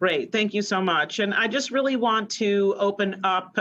Great, thank you so much. And I just really want to open up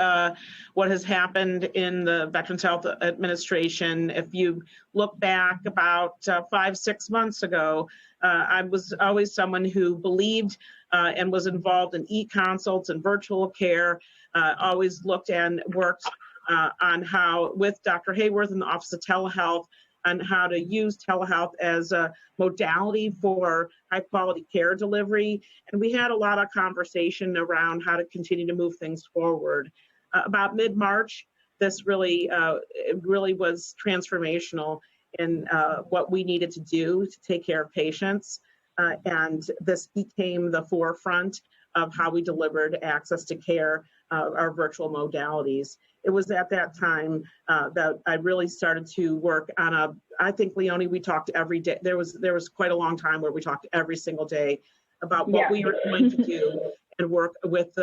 what has happened in the Veterans Health Administration. If you look back about 5-6 months ago, I was always someone who believed and was involved in e-consults and virtual care, always looked and worked on how, with Dr. Heyworth in the Office of Telehealth, on how to use telehealth as a modality for high quality care delivery. And we had a lot of conversation around how to continue to move things forward. About mid-March, this really was transformational in what we needed to do to take care of patients. And this became the forefront of how we delivered access to care, our virtual modalities. It was at that time that I really started to work on I think, Leonie, we talked every day. There was quite a long time where we talked every single day about what we were going to do and work with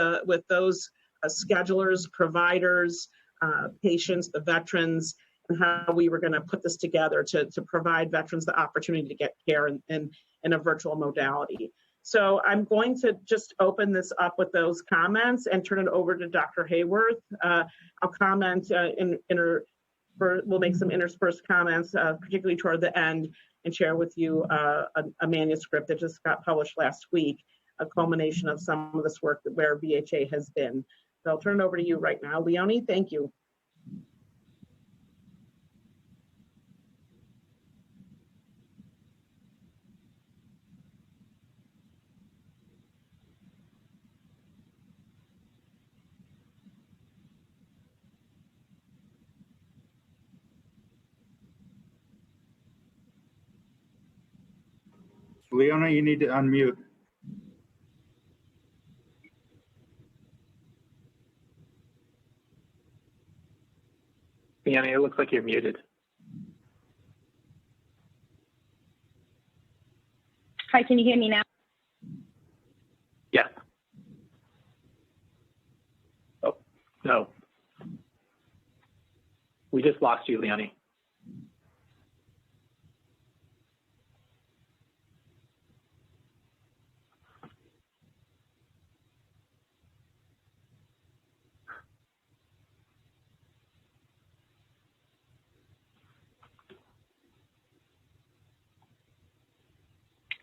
those schedulers, providers, patients, the veterans, and how we were going to put this together to provide veterans the opportunity to get care in a virtual modality. So I'm going to just open this up with those comments and turn it over to Dr. Heyworth. I'll comment, we'll make some interspersed comments, particularly toward the end, and share with you a manuscript that just got published last week, a culmination of some of this work where VHA has been. So I'll turn it over to you right now. Leonie, thank you. Leona, you need to unmute. Leona, it looks like you're muted. Hi, can you hear me now? Yes. Oh, no. We just lost you, Leonie.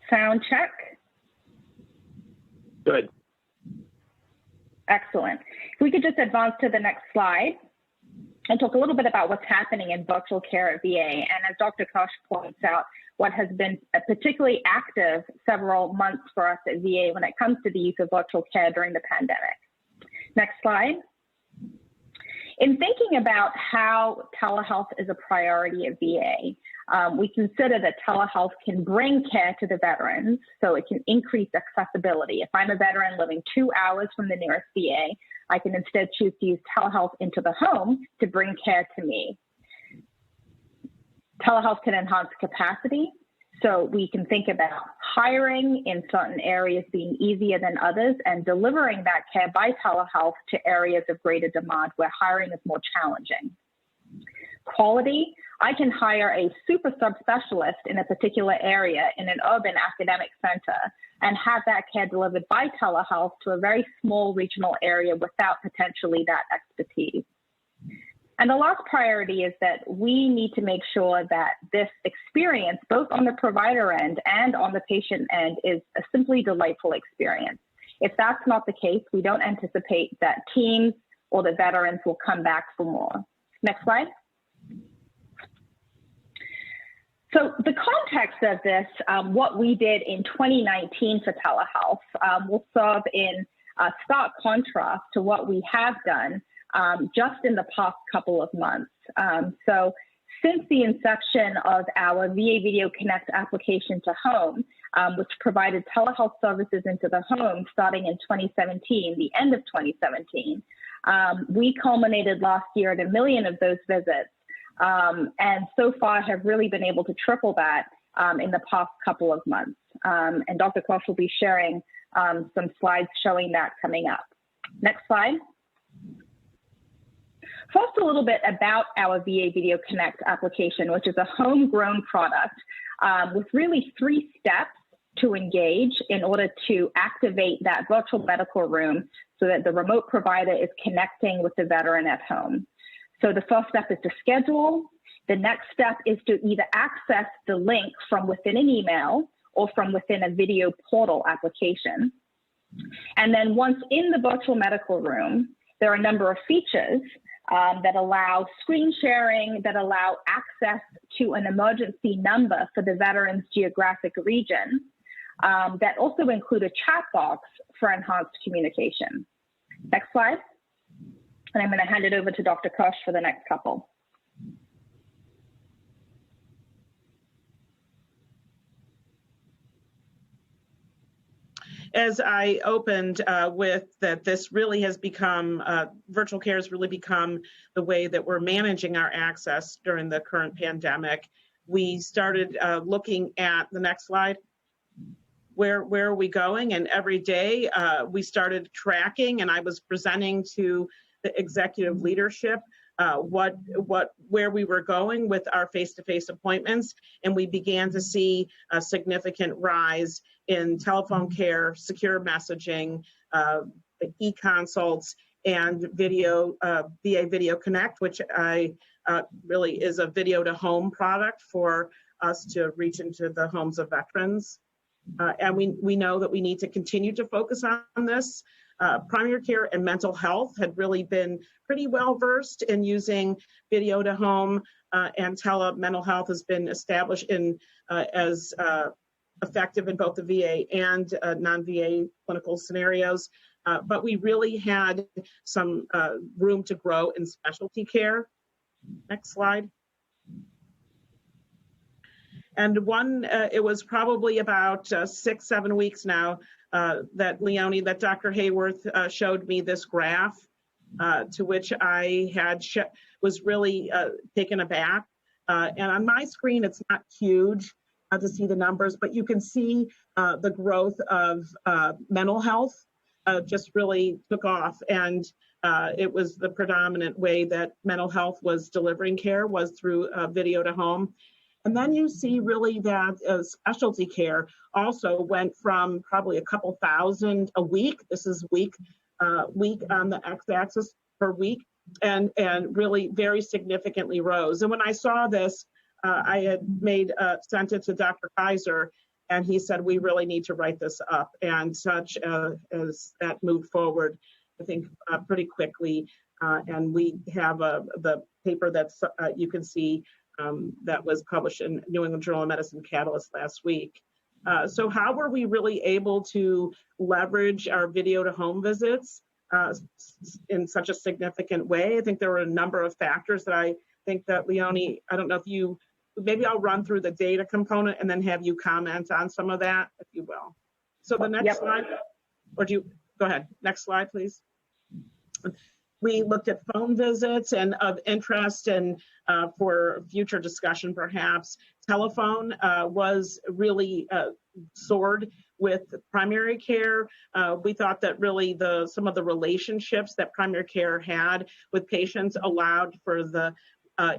Sound check. Good. Excellent. If we could just advance to the next slide and talk a little bit about what's happening in virtual care at VA. And as Dr. Kirsh points out, what has been a particularly active several months for us at VA when it comes to the use of virtual care during the pandemic. Next slide. In thinking about how telehealth is a priority at VA, we consider that telehealth can bring care to the veterans, so it can increase accessibility. If I'm a veteran living 2 hours from the nearest VA, I can instead choose to use telehealth into the home to bring care to me. Telehealth can enhance capacity, so we can think about hiring in certain areas being easier than others and delivering that care by telehealth to areas of greater demand where hiring is more challenging. Quality, I can hire a super subspecialist in a particular area in an urban academic center and have that care delivered by telehealth to a very small regional area without potentially that expertise. And the last priority is that we need to make sure that this experience, both on the provider end and on the patient end, is a simply delightful experience. If that's not the case, we don't anticipate that teams or the veterans will come back for more. Next slide. So the context of this, what we did in 2019 for telehealth, will serve in stark contrast to what we have done just in the past couple of months. So since the inception of our VA Video Connect application to home, which provided telehealth services into the home starting in 2017, the end of 2017, we culminated last year at 1 million of those visits. And so far have really been able to triple that in the past couple of months. And Dr. Kirsh will be sharing some slides showing that coming up. Next slide. First, a little bit about our VA Video Connect application, which is a homegrown product with really 3 steps to engage in order to activate that virtual medical room so that the remote provider is connecting with the veteran at home. So the first step is to schedule. The next step is to either access the link from within an email or from within a video portal application. And then once in the virtual medical room, there are a number of features that allow screen sharing, that allow access to an emergency number for the veteran's geographic region, that also include a chat box for enhanced communication. Next slide. And I'm going to hand it over to Dr. Kirsh for the next couple. As I opened with that, this really has become, virtual care has really become the way that we're managing our access during the current pandemic. We started looking at the next slide. Where are we going? And every day we started tracking, and I was presenting to the executive leadership where we were going with our face-to-face appointments, and we began to see a significant rise in telephone care, secure messaging, e-consults, and video, VA Video Connect, which really is a video to home product for us to reach into the homes of veterans. And we know that we need to continue to focus on this. Primary care and mental health had really been pretty well versed in using video to home, and mental health has been established as effective in both the VA and non-VA clinical scenarios. But we really had some room to grow in specialty care. Next slide. And it was probably about 6-7 weeks now that Dr. Heyworth showed me this graph, to which I was really taken aback. And on my screen, it's not huge to see the numbers, but you can see the growth of mental health just really took off. And it was the predominant way that mental health was delivering care was through video to home. And then you see really that specialty care also went from probably a couple thousand a week. This is week on the x-axis per week, and really very significantly rose. And when I saw this, I had sent it to Dr. Kaiser, and he said, we really need to write this up. And such as that moved forward, I think pretty quickly. And we have the paper that's you can see that was published in New England Journal of Medicine Catalyst last week. So how were we really able to leverage our video to home visits in such a significant way? I think there were a number of factors that I think that Leonie, I don't know if maybe I'll run through the data component and then have you comment on some of that, if you will. So the next slide, or go ahead, next slide, please. We looked at phone visits and of interest, and for future discussion perhaps, telephone was really soared with primary care. We thought that really some of the relationships that primary care had with patients allowed for the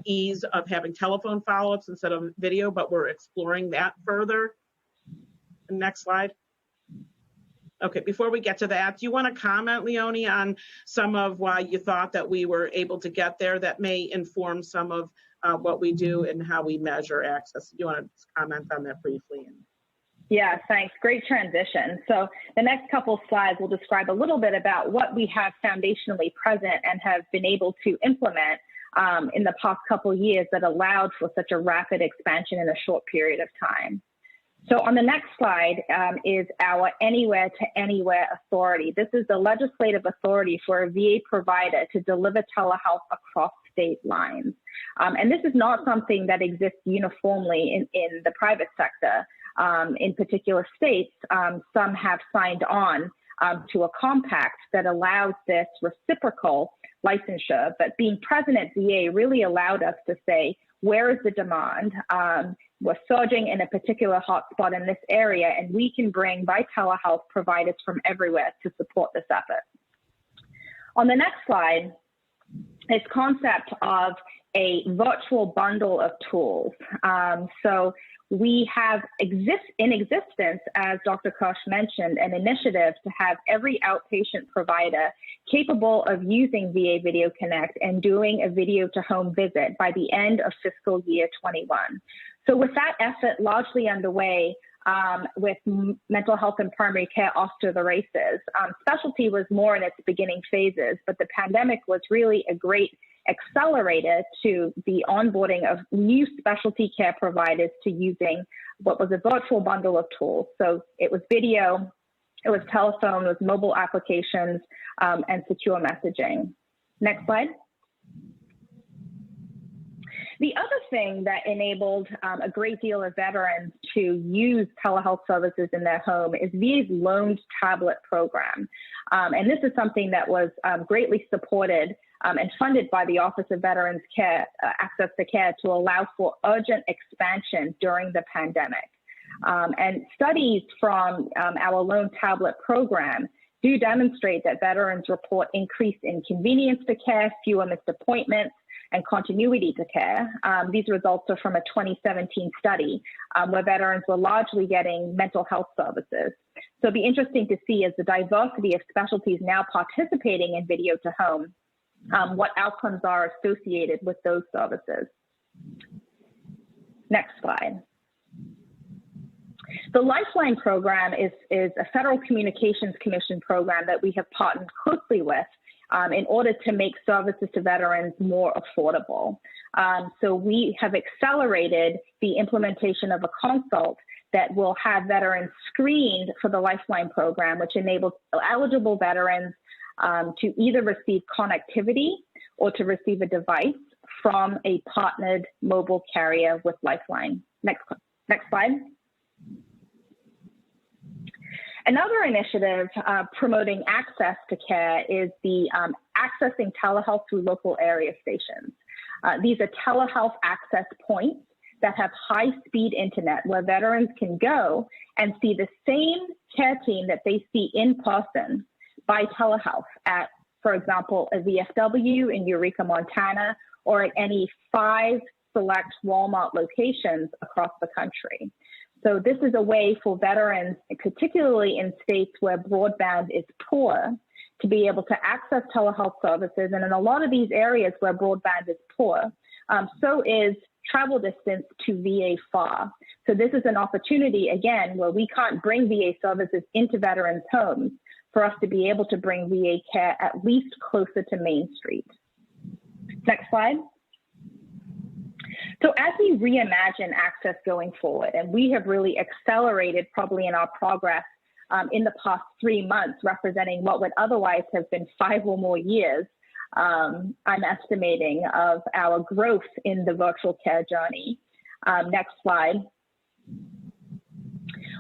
ease of having telephone follow-ups instead of video, but we're exploring that further. Next slide. Okay, before we get to that, do you want to comment, Leonie, on some of why you thought that we were able to get there that may inform some of what we do and how we measure access? Do you want to comment on that briefly? Yeah, thanks. Great transition. So the next couple slides will describe a little bit about what we have foundationally present and have been able to implement in the past couple years that allowed for such a rapid expansion in a short period of time. So on the next slide is our Anywhere to Anywhere authority. This is the legislative authority for a VA provider to deliver telehealth across state lines. And this is not something that exists uniformly in the private sector. In particular states, some have signed on to a compact that allows this reciprocal licensure, but being present at VA really allowed us to say, where is the demand? We're surging in a particular hotspot in this area, and we can bring by telehealth providers from everywhere to support this effort. On the next slide, this concept of a virtual bundle of tools. So we have in existence, as Dr. Kirsh mentioned, an initiative to have every outpatient provider capable of using VA Video Connect and doing a video to home visit by the end of fiscal year 21. So with that effort largely underway, with mental health and primary care off to the races, specialty was more in its beginning phases, but the pandemic was really a great accelerator to the onboarding of new specialty care providers to using what was a virtual bundle of tools. So it was video, it was telephone, it was mobile applications, and secure messaging. Next slide. The other thing that enabled a great deal of veterans to use telehealth services in their home is VA's loaned tablet program. And this is something that was greatly supported and funded by the Office of Veterans Care, Access to Care, to allow for urgent expansion during the pandemic. And studies from our loaned tablet program do demonstrate that veterans report increased inconvenience to care, fewer missed appointments, and continuity to care. These results are from a 2017 study where veterans were largely getting mental health services. So it'll be interesting to see, as the diversity of specialties now participating in video to home, what outcomes are associated with those services. Next slide. The Lifeline program is a Federal Communications Commission program that we have partnered closely with in order to make services to veterans more affordable. So we have accelerated the implementation of a consult that will have veterans screened for the Lifeline program, which enables eligible veterans to either receive connectivity or to receive a device from a partnered mobile carrier with Lifeline. Next slide. Another initiative promoting access to care is the accessing telehealth through local area stations. These are telehealth access points that have high-speed internet where veterans can go and see the same care team that they see in person by telehealth at, for example, a VFW in Eureka, Montana, or at any 5 select Walmart locations across the country. So this is a way for veterans, particularly in states where broadband is poor, to be able to access telehealth services. And in a lot of these areas where broadband is poor, so is travel distance to VA far. So this is an opportunity, again, where we can't bring VA services into veterans' homes, for us to be able to bring VA care at least closer to Main Street. Next slide. So as we reimagine access going forward, and we have really accelerated probably in our progress in the past 3 months, representing what would otherwise have been 5 or more years, I'm estimating, of our growth in the virtual care journey. Next slide.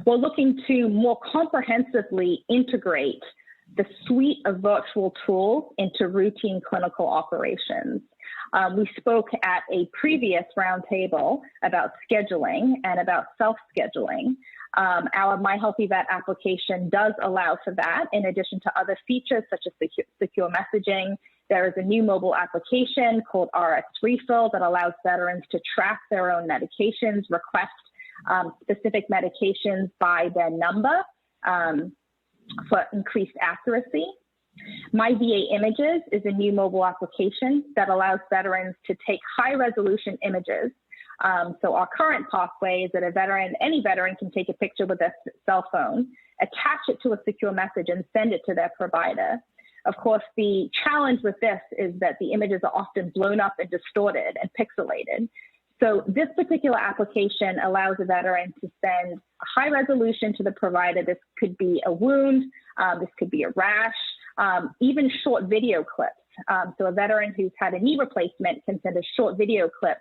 We're looking to more comprehensively integrate the suite of virtual tools into routine clinical operations. We spoke at a previous roundtable about scheduling and about self-scheduling. Our My Healthy Vet application does allow for that, in addition to other features such as secure messaging. There is a new mobile application called RX Refill that allows veterans to track their own medications, request specific medications by their number for increased accuracy. My VA Images is a new mobile application that allows veterans to take high-resolution images. So our current pathway is that any veteran can take a picture with their cell phone, attach it to a secure message, and send it to their provider. Of course, the challenge with this is that the images are often blown up and distorted and pixelated. So this particular application allows a veteran to send a high resolution to the provider. This could be a wound, this could be a rash, even short video clips. So a veteran who's had a knee replacement can send a short video clip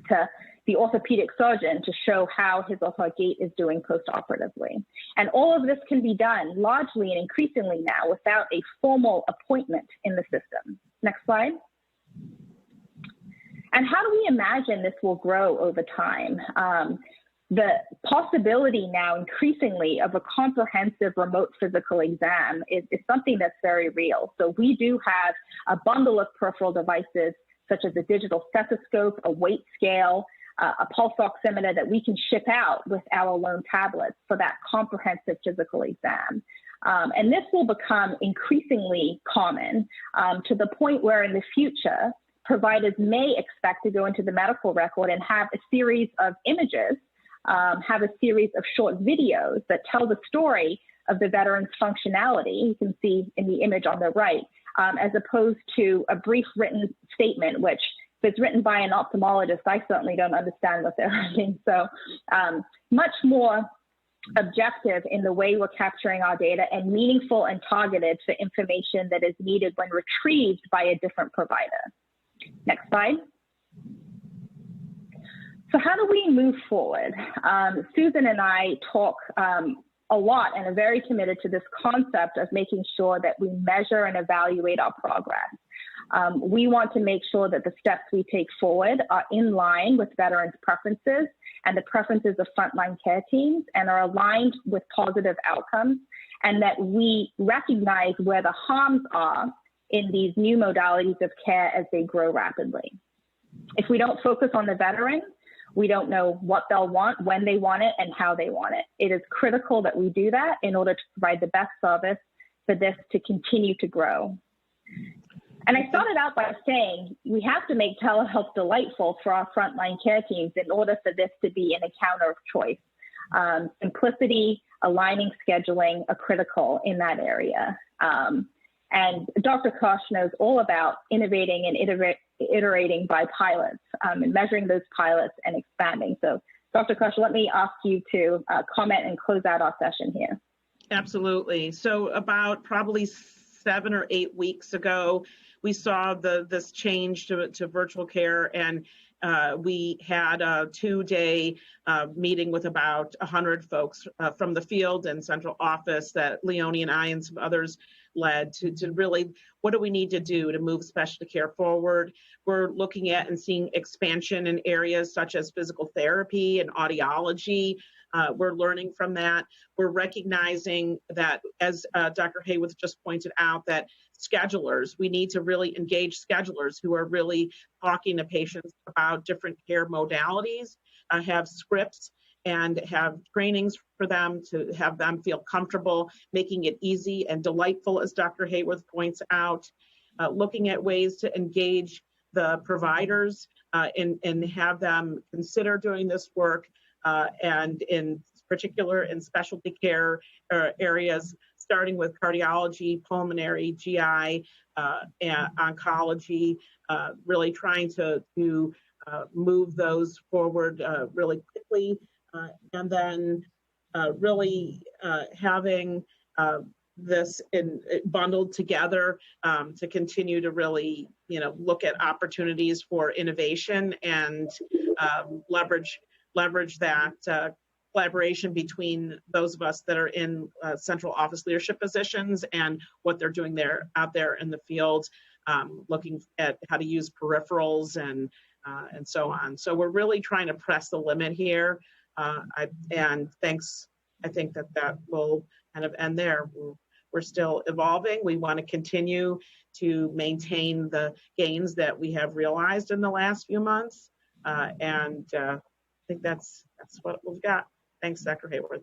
to the orthopedic surgeon to show how his or her gait is doing post-operatively. And all of this can be done largely and increasingly now without a formal appointment in the system. Next slide. And how do we imagine this will grow over time? The possibility now increasingly of a comprehensive remote physical exam is something that's very real. So we do have a bundle of peripheral devices such as a digital stethoscope, a weight scale, a pulse oximeter that we can ship out with our lone tablets for that comprehensive physical exam. And this will become increasingly common to the point where in the future, providers may expect to go into the medical record and have a series of images, have a series of short videos that tell the story of the veteran's functionality, you can see in the image on the right, as opposed to a brief written statement, which if it's written by an ophthalmologist, I certainly don't understand what they're writing. So much more objective in the way we're capturing our data and meaningful and targeted for information that is needed when retrieved by a different provider. Next slide. So how do we move forward? Susan and I talk a lot and are very committed to this concept of making sure that we measure and evaluate our progress. We want to make sure that the steps we take forward are in line with veterans' preferences and the preferences of frontline care teams and are aligned with positive outcomes, and that we recognize where the harms are in these new modalities of care as they grow rapidly. If we don't focus on the veteran, we don't know what they'll want, when they want it, and how they want it. It is critical that we do that in order to provide the best service for this to continue to grow. And I started out by saying we have to make telehealth delightful for our frontline care teams in order for this to be an encounter of choice. Simplicity, aligning scheduling are critical in that area. And Dr. Kirsh knows all about innovating and iterating by pilots and measuring those pilots and expanding. So Dr. Kirsh, let me ask you to comment and close out our session here. Absolutely. So about probably 7 or 8 weeks ago, we saw this change to virtual care, and we had a 2-day meeting with about 100 folks from the field and central office that Leonie and I and some others led to really, what do we need to do to move specialty care forward? We're looking at and seeing expansion in areas such as physical therapy and audiology. We're learning from that. We're recognizing that, as Dr. Heyworth just pointed out, that schedulers, we need to really engage schedulers who are really talking to patients about different care modalities, have scripts and have trainings for them to have them feel comfortable, making it easy and delightful, as Dr. Heyworth points out, looking at ways to engage the providers and have them consider doing this work, and in particular in specialty care areas, starting with cardiology, pulmonary, GI, and oncology, really trying to move those forward really quickly, and then really having this bundled together to continue to really, look at opportunities for innovation and leverage that collaboration between those of us that are in central office leadership positions and what they're doing out there in the field, looking at how to use peripherals and so on. So we're really trying to press the limit here. I think that will kind of end there. We're still evolving. We want to continue to maintain the gains that we have realized in the last few months. And I think that's what we've got. Thanks, Dr. Heyworth.